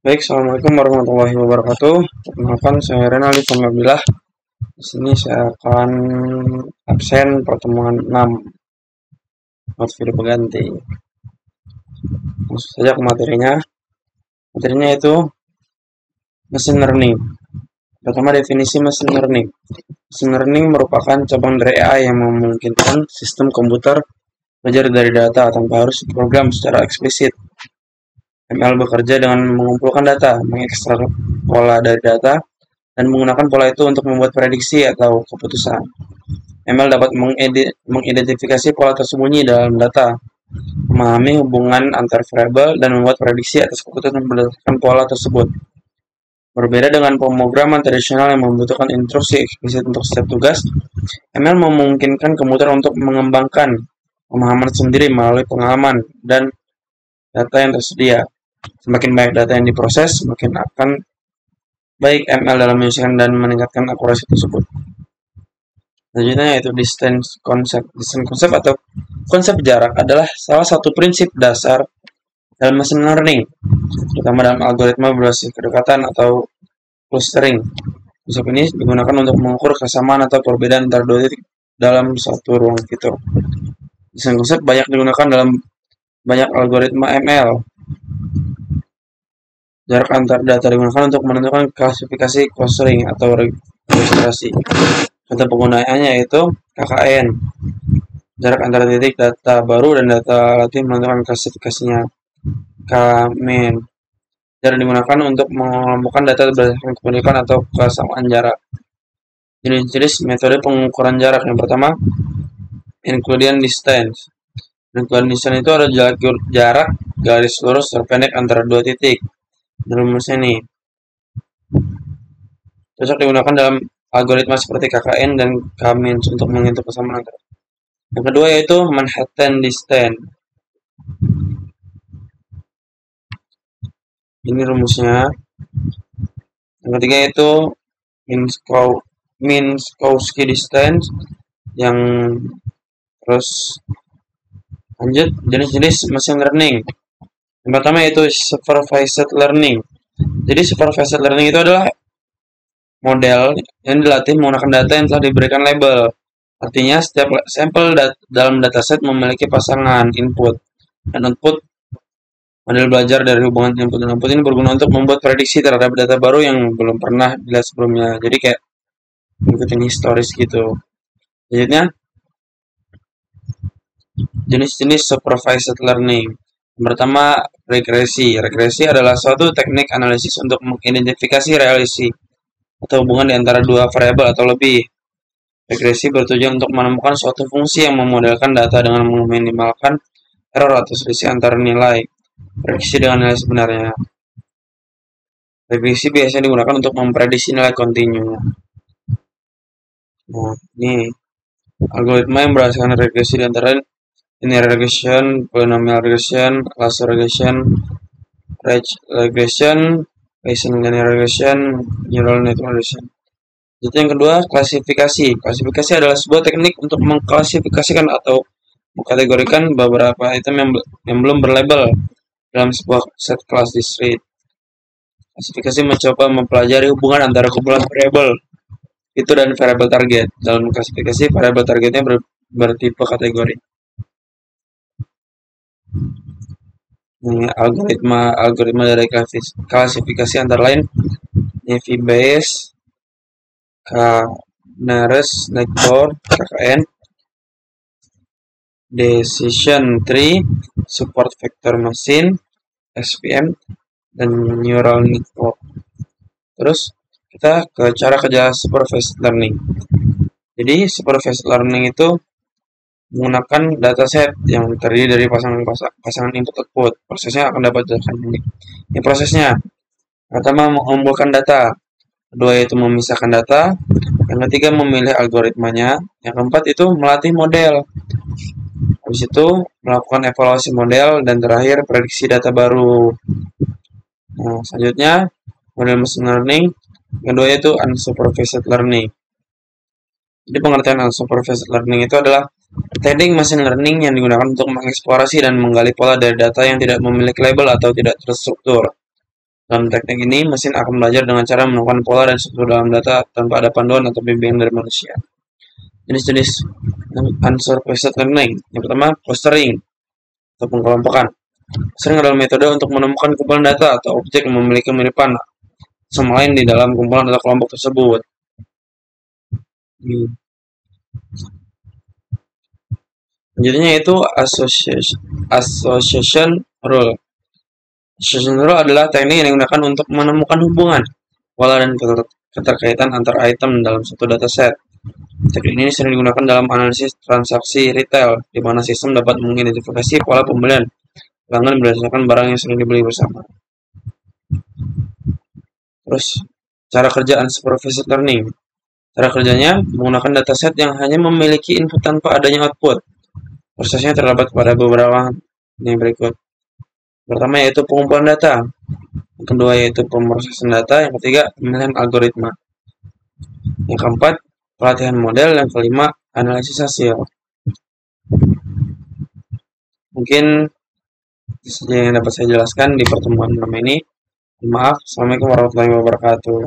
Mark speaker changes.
Speaker 1: Baik, assalamualaikum warahmatullahi wabarakatuh. Perkenalkan, saya Renaldi Famabilah. Di sini saya akan absen pertemuan 6 buat video pengganti. Langsung saja ke materinya. Materinya itu machine learning. Pertama, definisi machine learning. Machine learning merupakan cabang dari AI yang memungkinkan sistem komputer belajar dari data tanpa harus diprogram secara eksplisit. ML bekerja dengan mengumpulkan data, mengekstrak pola dari data, dan menggunakan pola itu untuk membuat prediksi atau keputusan. ML dapat mengidentifikasi pola tersembunyi dalam data, memahami hubungan antar variabel, dan membuat prediksi atas keputusan berdasarkan pola tersebut. Berbeda dengan pemrograman tradisional yang membutuhkan instruksi eksplisit untuk setiap tugas, ML memungkinkan komputer untuk mengembangkan pemahaman sendiri melalui pengalaman dan data yang tersedia. Semakin banyak data yang diproses, semakin akan baik ML dalam menyelesaikan dan meningkatkan akurasi tersebut. Selanjutnya yaitu distance concept. Distance concept atau konsep jarak adalah salah satu prinsip dasar dalam machine learning, terutama dalam algoritma berbasis kedekatan atau clustering. Konsep ini digunakan untuk mengukur kesamaan atau perbedaan antara dua titik dalam satu ruang fitur. Distance concept banyak digunakan dalam banyak algoritma ML. Jarak antar data digunakan untuk menentukan klasifikasi clustering atau registrasi. Contoh penggunaannya yaitu KKN. Jarak antara titik data baru dan data latih menentukan klasifikasinya. K-min. Jarak digunakan untuk mengelompokkan data berdasarkan kepemilikan atau kesamaan jarak. Jenis-jenis metode pengukuran jarak. Yang pertama, Euclidean distance. Euclidean distance itu ada jarak garis lurus terpendek antara dua titik. Rumusnya nih cocok digunakan dalam algoritma seperti KKN dan K-min untuk menghitung kesamaan antara. Yang kedua yaitu Manhattan distance. Ini rumusnya. Yang ketiga yaitu Minkowski distance. Yang terus lanjut jenis-jenis machine learning. Yang pertama yaitu supervised learning. Jadi supervised learning itu adalah model yang dilatih menggunakan data yang telah diberikan label. Artinya setiap sampel dalam dataset memiliki pasangan input dan output. Model belajar dari hubungan input dan output ini berguna untuk membuat prediksi terhadap data baru yang belum pernah dilihat sebelumnya. Jadi kayak ngikutin historis gitu. Selanjutnya, jenis-jenis supervised learning. Yang pertama, regresi. Regresi adalah suatu teknik analisis untuk mengidentifikasi relasi atau hubungan di antara dua variabel atau lebih. Regresi bertujuan untuk menemukan suatu fungsi yang memodelkan data dengan meminimalkan error atau selisih antara nilai prediksi dengan nilai sebenarnya. Regresi biasanya digunakan untuk memprediksi nilai kontinu. Nah, ini algoritma yang berdasarkan regresi di antara linear regression, polynomial regression, lasso regression, Ridge regression, Bayesian linear regression, neural network regression. Jadi yang kedua, klasifikasi. Klasifikasi adalah sebuah teknik untuk mengklasifikasikan atau mengkategorikan beberapa item yang belum berlabel dalam sebuah set kelas discrete. Klasifikasi mencoba mempelajari hubungan antara kumpulan variabel itu dan variabel target. Dalam klasifikasi, variabel targetnya bertipe kategori. Ini algoritma dari klasifikasi antara lain Naive Bayes, K-nearest neighbor, KKN, decision tree, support vector machine, SVM, dan neural network. Terus kita ke cara kerja supervised learning. Jadi supervised learning itu menggunakan dataset yang terdiri dari pasangan input output. Prosesnya akan dapat dijelaskan ini. Ini prosesnya. Pertama, mengumpulkan data. Kedua yaitu memisahkan data. Yang ketiga memilih algoritmanya. Yang keempat itu melatih model. Habis itu melakukan evaluasi model dan terakhir prediksi data baru. Nah, selanjutnya model machine learning. Kedua yaitu unsupervised learning. Jadi pengertian unsupervised learning itu adalah teknik machine learning yang digunakan untuk mengeksplorasi dan menggali pola dari data yang tidak memiliki label atau tidak terstruktur. Dalam teknik ini, mesin akan belajar dengan cara menemukan pola dan struktur dalam data tanpa ada panduan atau bimbingan dari manusia. Jenis-jenis unsupervised learning. Yang pertama, clustering atau pengelompokan. Sering adalah metode untuk menemukan kumpulan data atau objek yang memiliki kemiripan sama lain di dalam kumpulan atau kelompok tersebut. Selanjutnya itu association rule. Association rule adalah teknik yang digunakan untuk menemukan hubungan, pola, dan keterkaitan antar item dalam satu dataset. Teknik ini sering digunakan dalam analisis transaksi retail, di mana sistem dapat mengidentifikasi pola pembelian pelanggan berdasarkan barang yang sering dibeli bersama. Terus, cara kerja unsupervised learning. Cara kerjanya menggunakan dataset yang hanya memiliki input tanpa adanya output. Prosesnya terdapat pada beberapa yang berikut. Pertama yaitu pengumpulan data. Yang kedua yaitu pemrosesan data. Yang ketiga, pemilihan algoritma. Yang keempat, pelatihan model. Yang kelima, analisis hasil. Mungkin itu saja yang dapat saya jelaskan di pertemuan malam ini. Maaf, Assalamualaikum warahmatullahi wabarakatuh.